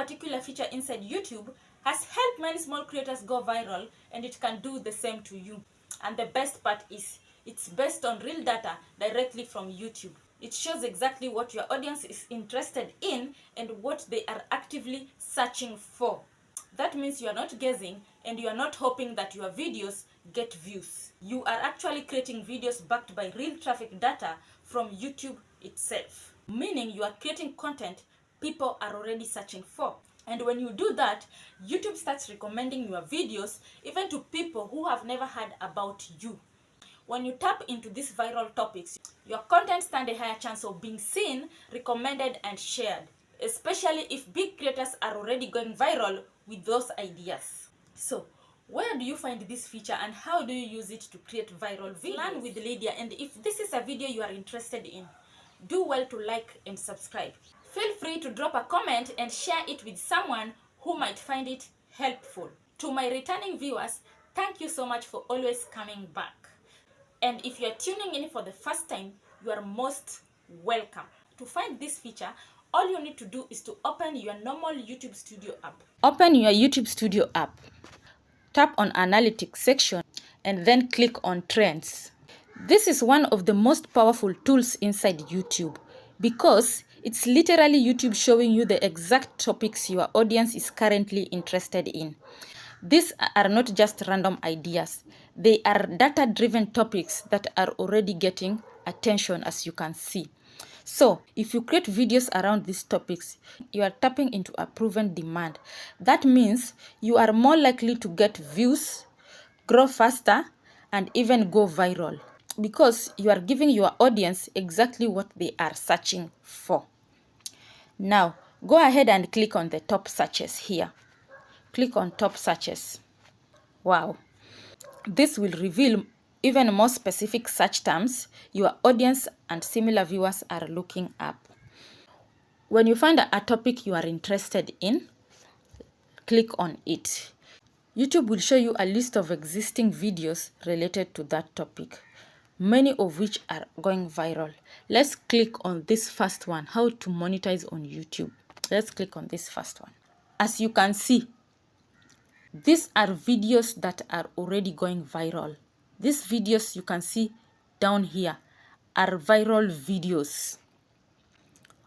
particular feature inside YouTube has helped many small creators go viral, and it can do the same to you. And the best part is, it's based on real data directly from YouTube. It shows exactly what your audience is interested in and what they are actively searching for. That means you are not guessing, and you are not hoping that your videos get views. You are actually creating videos backed by real traffic data from YouTube itself. Meaning you are creating content people are already searching for. And when you do that, YouTube starts recommending your videos even to people who have never heard about you. When you tap into these viral topics, your content stands a higher chance of being seen, recommended, and shared, especially if big creators are already going viral with those ideas. So, where do you find this feature and how do you use it to create viral videos? Learn with Lydia, and if this is a video you are interested in, do well to like and subscribe. Feel free to drop a comment and share it with someone who might find it helpful. To my returning viewers, thank you so much for always coming back. And if you are tuning in for the first time, you are most welcome. To find this feature, all you need to do is to open your normal YouTube Studio app. Open your YouTube Studio app. Tap on Analytics section and then click on Trends. This is one of the most powerful tools inside YouTube because it's literally YouTube showing you the exact topics your audience is currently interested in. These are not just random ideas. They are data-driven topics that are already getting attention, as you can see. So, if you create videos around these topics, you are tapping into a proven demand. That means you are more likely to get views, grow faster, and even go viral because you are giving your audience exactly what they are searching for. Now, go ahead and click on the top searches here. Click on top searches. Wow. This will reveal even more specific search terms your audience and similar viewers are looking up. When you find a topic you are interested in, click on it. YouTube will show you a list of existing videos related to that topic, many of which are going viral. Let's click on this first one, how to monetize on YouTube. Let's click on this first one. As you can see, these are videos that are already going viral. These videos you can see down here are viral videos.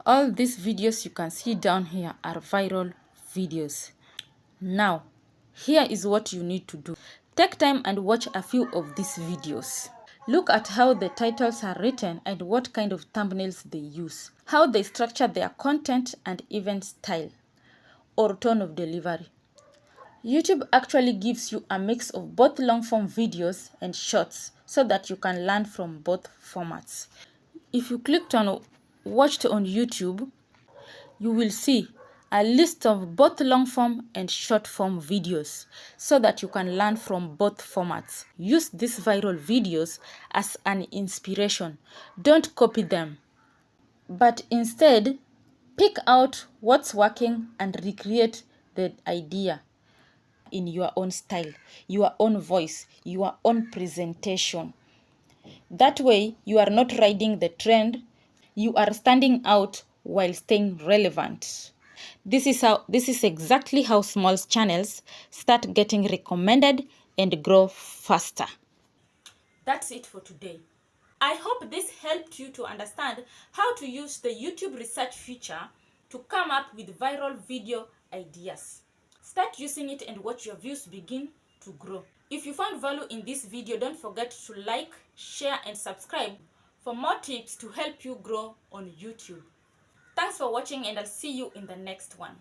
All these videos you can see down here are viral videos. Now, here is what you need to do. Take time and watch a few of these videos. Look at how the titles are written and what kind of thumbnails they use, how they structure their content, and even style or tone of delivery. YouTube actually gives you a mix of both long-form videos and shorts so that you can learn from both formats. If you clicked on Watched on YouTube, you will see a list of both long-form and short-form videos so that you can learn from both formats. Use these viral videos as an inspiration. Don't copy them, but instead pick out what's working and recreate the idea in your own style, your own voice, your own presentation. That way, you are not riding the trend, you are standing out while staying relevant. This is exactly how small channels start getting recommended and grow faster. That's it for today. I hope this helped you to understand how to use the YouTube research feature to come up with viral video ideas. Start using it and watch your views begin to grow. If you found value in this video, don't forget to like, share, and subscribe for more tips to help you grow on YouTube. Thanks for watching, and I'll see you in the next one.